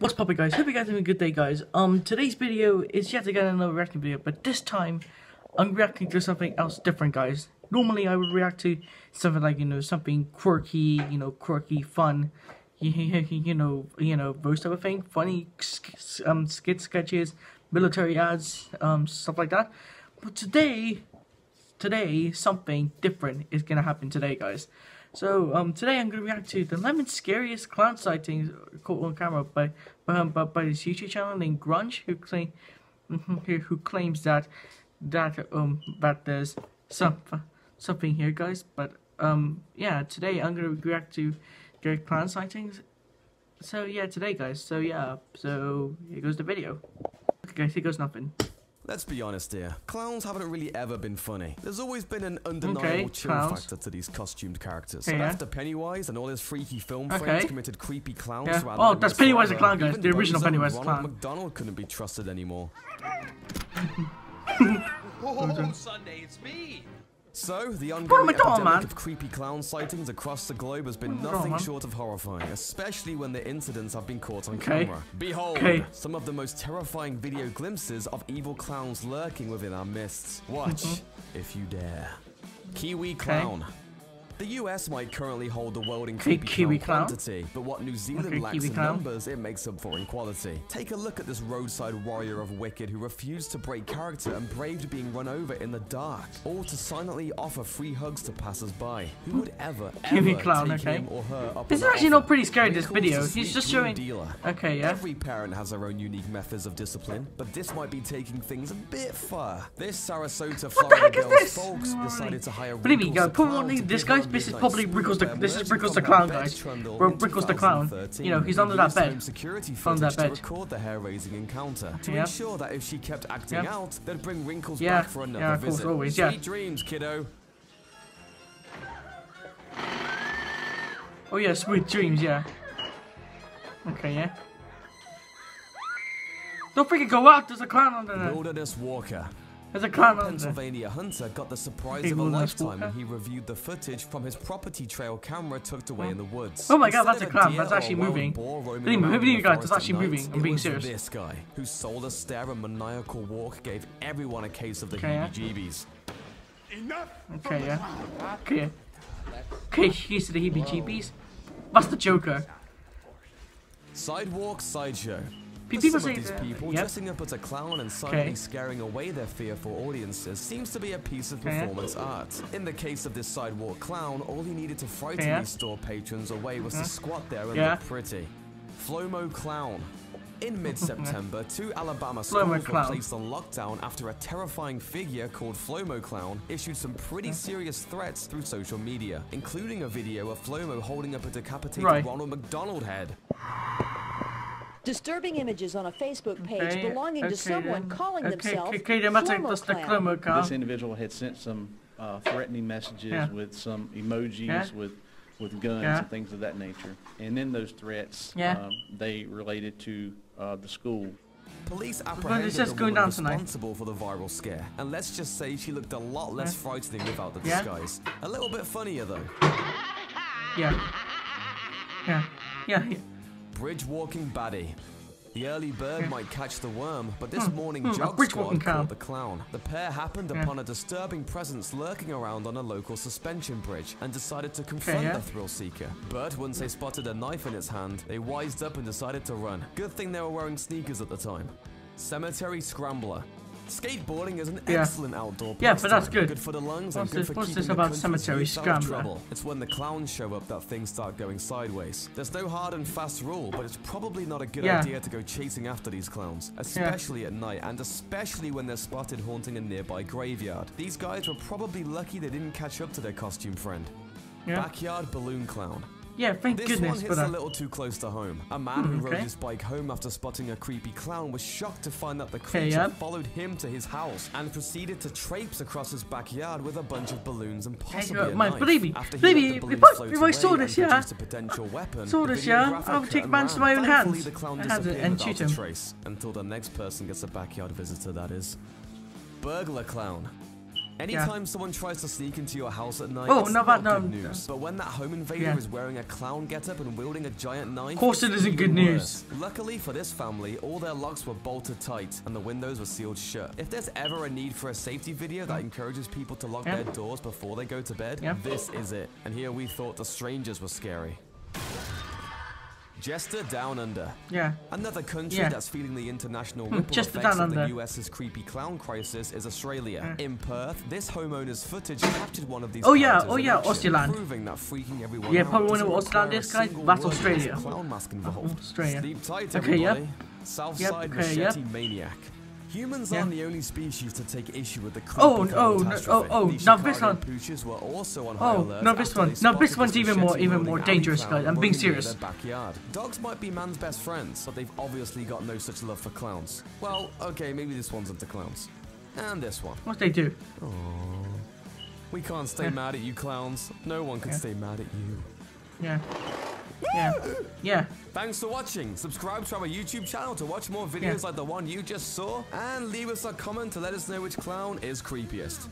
What's poppin', guys? Hope you guys are having a good day, guys. Today's video is yet again another reaction video, but this time I'm reacting to something else different, guys. Normally I would react to something like, something quirky, fun, those type of thing, funny skits, sketches, military ads, stuff like that. But today something different is gonna happen today, guys. So today I'm gonna react to the 11 scariest clown sightings caught on camera by this YouTube channel named Grunge, who claims that there's something here, guys. But yeah, today I'm gonna react to their clown sightings. So yeah, today, guys. So yeah, so here goes the video. Okay, guys, here goes nothing. Let's be honest here, clowns haven't really ever been funny. There's always been an undeniable chill factor to these costumed characters. Okay, after Pennywise and all his freaky film friends committed creepy clowns around oh, that's Pennywise the Clown, guys. The original Pennywise the Clown. Ronald McDonald couldn't be trusted anymore. Oh, Sunday, it's me! So, the ongoing epidemic of creepy clown sightings across the globe has been nothing short of horrifying, especially when the incidents have been caught on camera. Behold, some of the most terrifying video glimpses of evil clowns lurking within our midst. Watch, if you dare. Kiwi Clown. The US might currently hold the world in creepy clown quantity, but what New Zealand lacks in numbers, it makes up for in quality. Take a look at this roadside warrior of wicked who refused to break character and braved being run over in the dark, all to silently offer free hugs to passers-by. Who would ever take him or her up? This is actually not pretty scary, this video. He's just showing... Every parent has their own unique methods of discipline, but this might be taking things a bit far. This Sarasota, Florida girl's folks decided to hire believe me, guys, this guy's this is probably Rickles the Clown, guys. Bro, Rickles the Clown. He's under that bed. On that bed. To record the hair-raising encounter to ensure that if she kept acting out, they'd bring Wrinkles back for another visit. Always, Sweet dreams, kiddo. Oh yeah, sweet dreams, yeah. Okay, yeah. Don't freaking go out. There's a clown under there. Wilderness Walker. There's a clown on Pennsylvania hunter got the surprise of a lifetime when he reviewed the footage from his property trail camera tucked away in the woods. Oh my god, that's a clown. That's actually moving. Believe me, guys, that's actually moving. I'm being serious. This guy, whose soulless stare and maniacal walk gave everyone a case of the heebie-jeebies. Okay, yeah. Okay, he's to the heebie-jeebies. That's the Joker. Sidewalk Sideshow. People some of these people dressing up as a clown and silently scaring away their fearful audiences seems to be a piece of performance art. In the case of this sidewalk clown, all he needed to frighten these store patrons away was to squat there and look pretty. Flomo Clown. In mid-September, 2 Alabama schools were placed on lockdown after a terrifying figure called Flomo Clown issued some pretty serious threats through social media, including a video of Flomo holding up a decapitated Ronald McDonald head. Disturbing images on a Facebook page belonging to someone calling themselves Flomo Clown. This individual had sent some threatening messages with some emojis with guns and things of that nature. And in those threats, they related to the school. Police apprehended the woman responsible for the viral scare, and let's just say she looked a lot less frightening without the disguise. A little bit funnier though. Yeah. Bridge walking baddie. The early bird might catch the worm, but this morning jog squad caught the clown. The pair happened upon a disturbing presence lurking around on a local suspension bridge and decided to confront the thrill seeker. But once they spotted a knife in its hand, they wised up and decided to run. Good thing they were wearing sneakers at the time. Cemetery Scrambler. Skateboarding is an excellent outdoor pastime. But that's good. Good for the lungs and good for what's keeping this the about country Cemetery Scrambler? trouble. It's when the clowns show up that things start going sideways. There's no hard and fast rule, but it's probably not a good idea to go chasing after these clowns, especially at night, and especially when they're spotted haunting a nearby graveyard. These guys were probably lucky they didn't catch up to their costume friend. Backyard Balloon Clown. Yeah, thank goodness for that. This one hits a little too close to home. A man who rode his bike home after spotting a creepy clown was shocked to find that the creature followed him to his house and proceeded to traipse across his backyard with a bunch of balloons and possibly a knife. Believe me, if I saw this, I would take matters to my own hands and shoot him. Until the next person gets a backyard visitor, that is. Burglar Clown. Anytime someone tries to sneak into your house at night, oh, it's not good news. But when that home invader is wearing a clown getup and wielding a giant knife, of course it isn't good news. Luckily for this family, all their locks were bolted tight and the windows were sealed shut. If there's ever a need for a safety video that encourages people to lock their doors before they go to bed, this is it. And here we thought the strangers were scary. Jester Down Under. Another country that's feeling the international ripple effects of the US's creepy clown crisis is Australia. In Perth, this homeowner's footage captured one of these Australand. proving that freaking everyone probably one of Australia is, guys. That's Australia. Clown mask involved. Australia. Sleep tight, everybody. Southside machete maniac. Humans aren't the only species to take issue with the creepy now this one. Were also on high alert this one's even more dangerous, guys. I'm being serious. Backyard. Dogs might be man's best friends, but they've obviously got no such love for clowns. Well, okay, maybe this one's into clowns. And this one. What they do? Aww. We can't stay mad at you, clowns. No one can stay mad at you. Yeah. Thanks for watching. Subscribe to our YouTube channel to watch more videos like the one you just saw, and leave us a comment to let us know which clown is creepiest.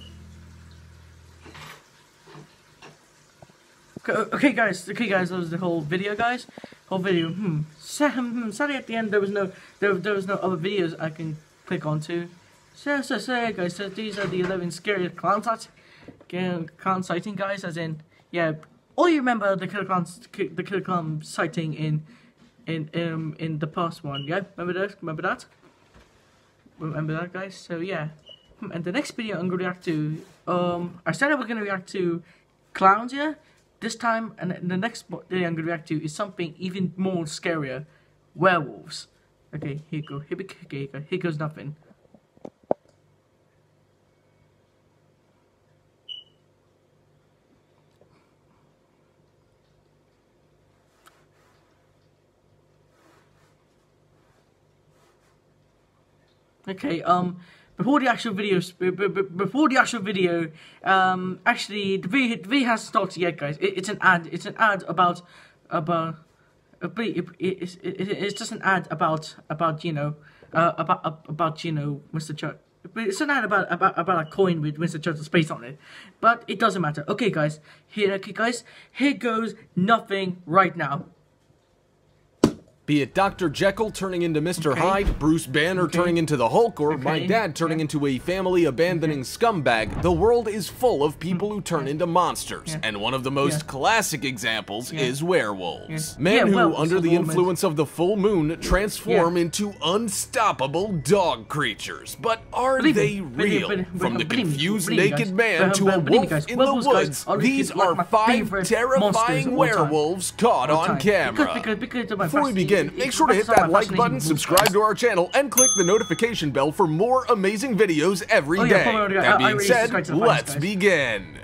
Okay, guys. That was the whole video, guys. Sadly, at the end there was no other videos I can click onto. So guys. So these are the 11 scariest clown sighting, guys. As in, all you remember the killer clown sighting in the past one, Remember that, guys? So and the next video I'm gonna react to, I said I was gonna react to clowns this time, and the next video I'm gonna react to is something even more scarier, werewolves. Okay, here goes nothing. Okay, before the actual video, actually the video hasn't started yet, guys. It's an ad. It's an ad about it's just an ad about Mr. Church. It's an ad about a coin with Mr. Churchill's face on it, but it doesn't matter. Okay, guys. Here goes nothing right now. Be it Dr. Jekyll turning into Mr. Hyde, Bruce Banner turning into the Hulk, or my dad turning into a family-abandoning scumbag, the world is full of people who turn into monsters, and one of the most classic examples is werewolves. Men who, under the influence of the full moon, transform into unstoppable dog creatures. But are they real? From the confused naked man to a wolf in the woods, these are 5 terrifying werewolves caught on camera. Before we begin, make sure to hit that like button, subscribe to our channel, and click the notification bell for more amazing videos every day. That being said, let's begin.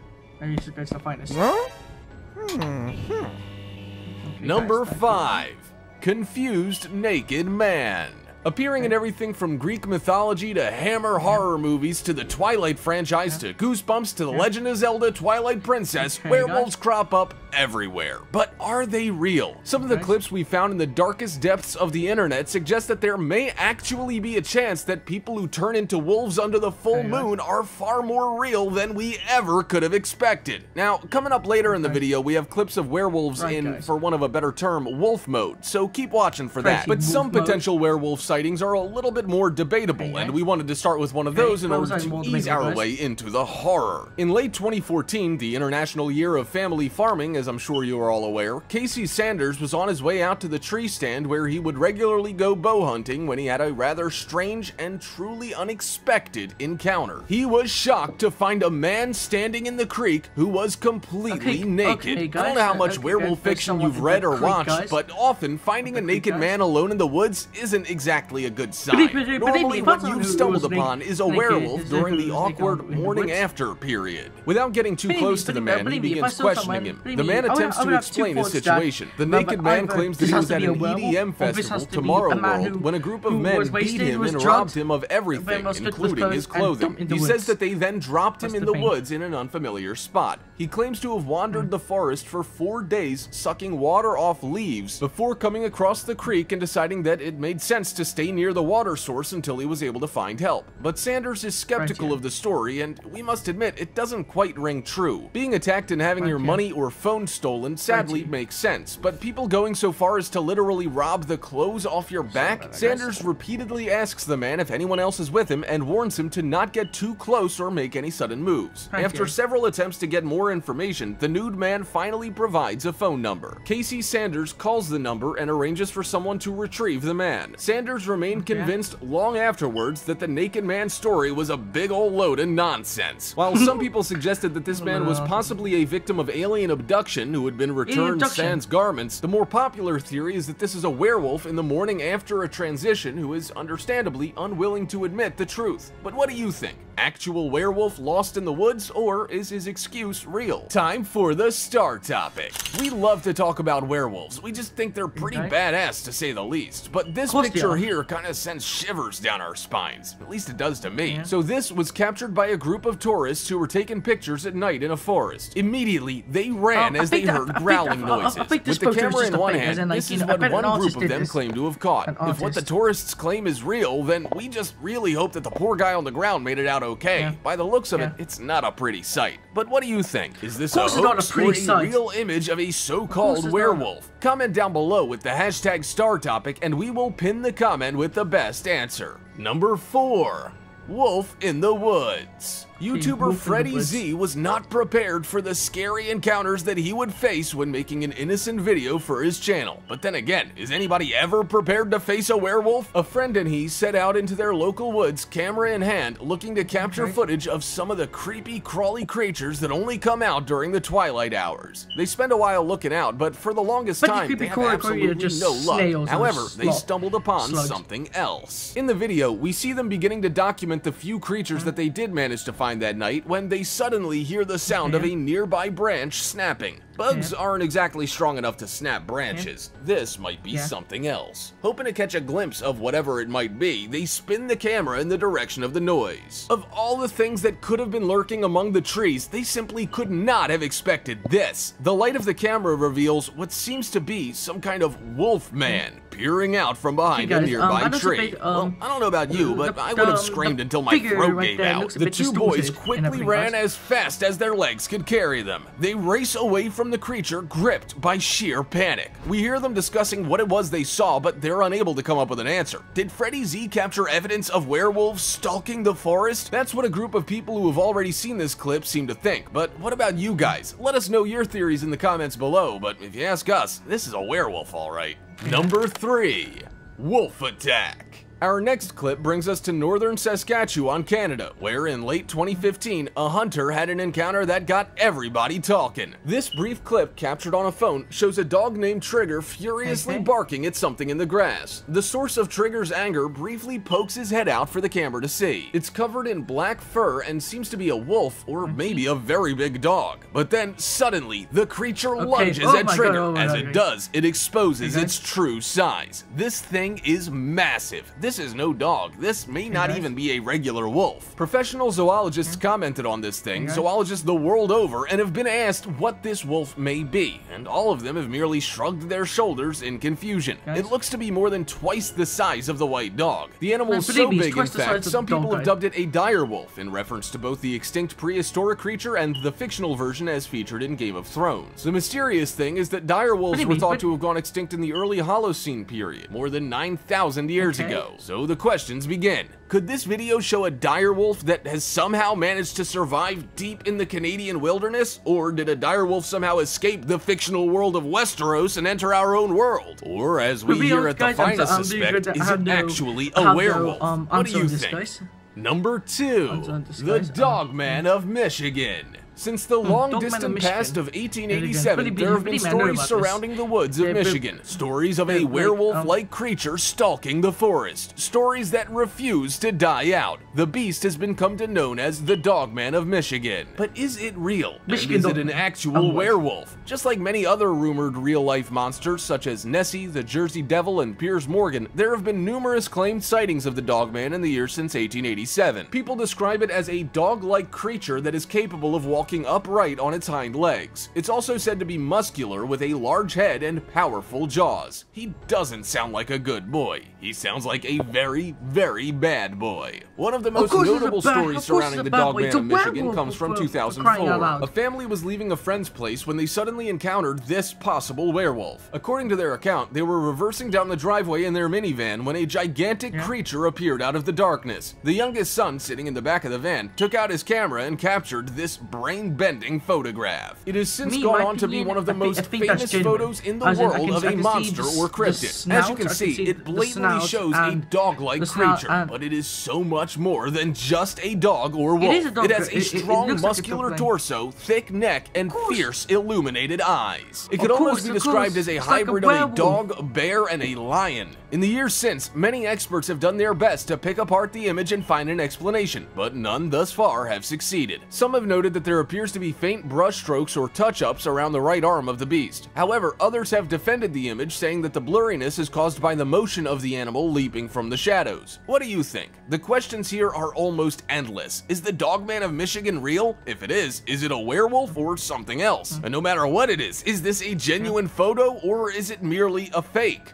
Number 5. Confused Naked Man. Appearing in everything from Greek mythology to Hammer horror movies to the Twilight franchise to Goosebumps to The Legend of Zelda Twilight Princess, werewolves crop up everywhere. But are they real? Some of the clips we found in the darkest depths of the internet suggest that there may actually be a chance that people who turn into wolves under the full moon are far more real than we ever could have expected. Now, coming up later in the video, we have clips of werewolves in, for want of a better term, wolf mode, so keep watching for that. But some potential werewolf sightings are a little bit more debatable, and we wanted to start with one of those in order to ease our way into the horror. In late 2014, the International Year of Family Farming, as I'm sure you are all aware, Casey Sanders was on his way out to the tree stand where he would regularly go bow hunting when he had a rather strange and truly unexpected encounter. He was shocked to find a man standing in the creek who was completely naked. I don't know how much werewolf fiction you've read or watched, but often finding a naked man alone in the woods isn't exactly a good sign. Normally what you've stumbled upon is a werewolf during the awkward morning after period. Without getting too close to the man, he begins questioning him. The man attempts to explain his situation. The naked man claims that he was at an EDM festival, Tomorrowworld, when a group of men beat him and robbed him of everything, including his clothing. He says that they then dropped him in the woods in an unfamiliar spot. He claims to have wandered the forest for 4 days, sucking water off leaves, before coming across the creek and deciding that it made sense to stay near the water source until he was able to find help. But Sanders is skeptical of the story, and we must admit, it doesn't quite ring true. Being attacked and having your money or phone stolen sadly makes sense, but people going so far as to literally rob the clothes off your back? Sanders repeatedly asks the man if anyone else is with him and warns him to not get too close or make any sudden moves. After several attempts to get more information, the nude man finally provides a phone number. Casey Sanders calls the number and arranges for someone to retrieve the man. Sanders remained convinced long afterwards that the naked man's story was a big old load of nonsense. While some people suggested that this man was possibly a victim of alien abduction who had been returned sans garments, the more popular theory is that this is a werewolf in the morning after a transition who is understandably unwilling to admit the truth. But what do you think? Actual werewolf lost in the woods, or is his excuse real? Time for the star topic. We love to talk about werewolves. We just think they're pretty badass, to say the least. But this picture here kind of sends shivers down our spines. At least it does to me. So this was captured by a group of tourists who were taking pictures at night in a forest. Immediately, they ran as they heard growling noises. With the camera in one hand, this is what one group of them claimed to have caught. If what the tourists claim is real, then we just really hope that the poor guy on the ground made it out okay. By the looks of it, it's not a pretty sight. But what do you think? Is this a hoax or a real image of a so-called werewolf? Comment down below with the hashtag star topic and we will pin the comment with the best answer. Number 4. Wolf in the Woods. YouTuber Freddy Z was not prepared for the scary encounters that he would face when making an innocent video for his channel. But then again, is anybody ever prepared to face a werewolf? A friend and he set out into their local woods, camera in hand, looking to capture footage of some of the creepy, crawly creatures that only come out during the twilight hours. They spend a while looking out, but for the longest time, they have absolutely no luck. However, they stumbled upon something else. In the video, we see them beginning to document the few creatures that they did manage to find that night when they suddenly hear the sound of a nearby branch snapping. Bugs aren't exactly strong enough to snap branches. This might be something else. Hoping to catch a glimpse of whatever it might be, they spin the camera in the direction of the noise. Of all the things that could have been lurking among the trees, they simply could not have expected this. The light of the camera reveals what seems to be some kind of wolf man peering out from behind a nearby tree. Well, I don't know about you, but I would have screamed until my throat gave out. The two boys quickly ran as fast as their legs could carry them. They race away from the creature, gripped by sheer panic. We hear them discussing what it was they saw, but they're unable to come up with an answer. Did Freddy Z capture evidence of werewolves stalking the forest? That's what a group of people who have already seen this clip seem to think. But what about you guys? Let us know your theories in the comments below, but if you ask us, this is a werewolf, alright. Number 3. Wolf attack. Our next clip brings us to northern Saskatchewan, Canada, where in late 2015, a hunter had an encounter that got everybody talking. This brief clip, captured on a phone, shows a dog named Trigger furiously barking at something in the grass. The source of Trigger's anger briefly pokes his head out for the camera to see. It's covered in black fur and seems to be a wolf or maybe a very big dog. But then, suddenly, the creature lunges at Trigger. As it does, it exposes its true size. This thing is massive. This is no dog. This may not even be a regular wolf. Professional zoologists commented on this thing, zoologists the world over, and have been asked what this wolf may be, and all of them have merely shrugged their shoulders in confusion. It looks to be more than twice the size of the white dog. The animal is so big, in fact, some people have dubbed it a dire wolf, in reference to both the extinct prehistoric creature and the fictional version as featured in Game of Thrones. The mysterious thing is that dire wolves were thought to have gone extinct in the early Holocene period, more than 9,000 years ago. So the questions begin. Could this video show a dire wolf that has somehow managed to survive deep in the Canadian wilderness? Or did a dire wolf somehow escape the fictional world of Westeros and enter our own world? Or, as we here at The Finest suspect, is it actually a werewolf? What do you think? Number 2. The Dogman of Michigan. Since the long-distant past of 1887, there have been stories surrounding the woods of Michigan. Stories of a werewolf-like creature stalking the forest. Stories that refuse to die out. The beast has been come to known as the Dogman of Michigan. But is it real? And is it an actual werewolf? Just like many other rumored real-life monsters, such as Nessie, the Jersey Devil, and Piers Morgan, there have been numerous claimed sightings of the Dogman in the years since 1887. People describe it as a dog-like creature that is capable of walking walking upright on its hind legs. It's also said to be muscular with a large head and powerful jaws. He doesn't sound like a good boy. He sounds like a very, very bad boy. One of the most notable stories surrounding the Dogman of Michigan comes from 2004. A family was leaving a friend's place when they suddenly encountered this possible werewolf. According to their account, they were reversing down the driveway in their minivan when a gigantic creature appeared out of the darkness. The youngest son, sitting in the back of the van, took out his camera and captured this brain-bending photograph. It has since gone on to be one of the most famous photos in the world of a monster or cryptid. As you can see, it blatantly shows a dog-like creature, but it is so much more than just a dog or wolf. It has a strong, muscular torso, thick neck, and fierce, illuminated eyes. It could almost be described as a hybrid of a dog, a bear, and a lion. In the years since, many experts have done their best to pick apart the image and find an explanation, but none thus far have succeeded. Some have noted that there appears to be faint brush strokes or touch-ups around the right arm of the beast. However, others have defended the image, saying that the blurriness is caused by the motion of the animal leaping from the shadows. What do you think? The questions here are almost endless. Is the Dogman of Michigan real? If it is it a werewolf or something else? And no matter what it is this a genuine photo or is it merely a fake?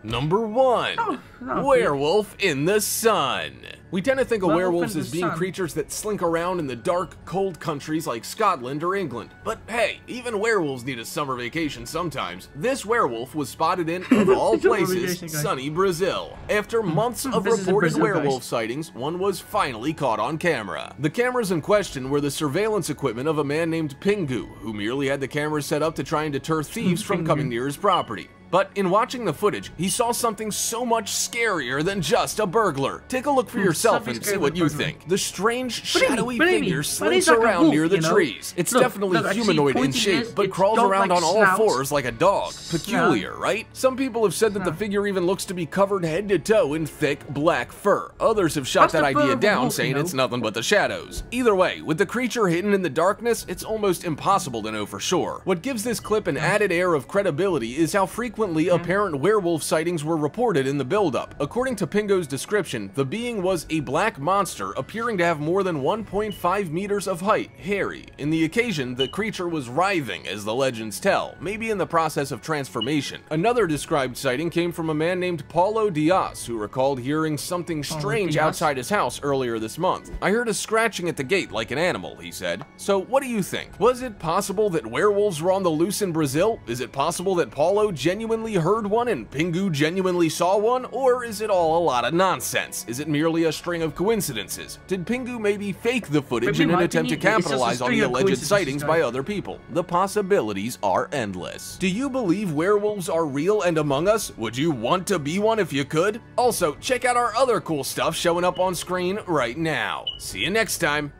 Number 1. Werewolf in the Sun. We tend to think of werewolves as being creatures that slink around in the dark, cold countries like Scotland or England. But hey, even werewolves need a summer vacation sometimes. This werewolf was spotted in, of all places, sunny Brazil. After months of reported werewolf sightings, one was finally caught on camera. The cameras in question were the surveillance equipment of a man named Pingu, who merely had the cameras set up to try and deter thieves from coming near his property. But in watching the footage, he saw something so much scarier than just a burglar. Take a look for yourself and see what you think. The strange, shadowy figure slinks around near the trees. It's definitely humanoid in shape, but crawls around on all fours like a dog. Peculiar, right? Some people have said that the figure even looks to be covered head to toe in thick, black fur. Others have shot that idea down, saying it's nothing but the shadows. Either way, with the creature hidden in the darkness, it's almost impossible to know for sure. What gives this clip an added air of credibility is how frequently apparent werewolf sightings were reported in the buildup. According to Pingu's description, the being was a black monster appearing to have more than 1.5 meters of height, hairy. In the occasion, the creature was writhing, as the legends tell, maybe in the process of transformation. Another described sighting came from a man named Paulo Dias, who recalled hearing something strange outside his house earlier this month. I heard a scratching at the gate like an animal, he said. So what do you think? Was it possible that werewolves were on the loose in Brazil? Is it possible that Paulo genuinely heard one and Pingu genuinely saw one? Or is it all a lot of nonsense? Is it merely a string of coincidences? Did Pingu maybe fake the footage in an attempt to capitalize on the alleged sightings by other people? The possibilities are endless. Do you believe werewolves are real and among us? Would you want to be one if you could? Also, check out our other cool stuff showing up on screen right now. See you next time.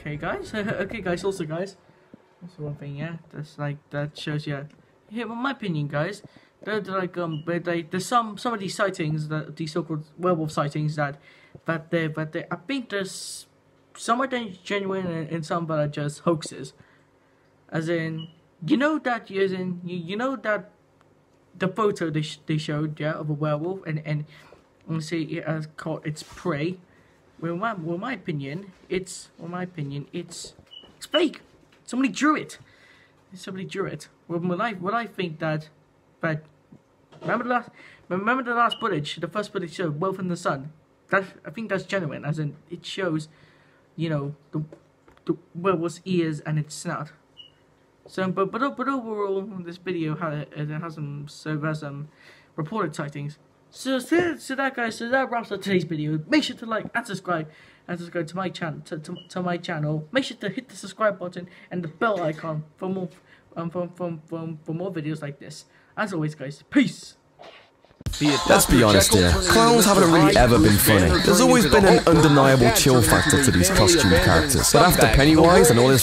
Okay guys, also one thing, yeah, that's like, that shows you, here, in my opinion guys, there's some of these sightings, these so-called werewolf sightings that I think there's some are genuine and some that are just hoaxes. As in, you know that the photo they showed, yeah, of a werewolf, and let's say it has called its prey. Well, in my opinion, it's fake. Somebody drew it. Well, I think that, but remember the last footage, the first footage showed Wolf in the Sun. I think that's genuine, as in it shows, you know, the werewolf's ears and its snout. So, but overall, this video has some reported sightings. So that wraps up today's video. Make sure to like and subscribe to my channel. To my channel. Make sure to hit the subscribe button and the bell icon for more videos like this. As always, guys, peace. Let's be honest here, clowns haven't really ever been funny. There's always been an undeniable chill factor to these costumed characters. But after Pennywise and all his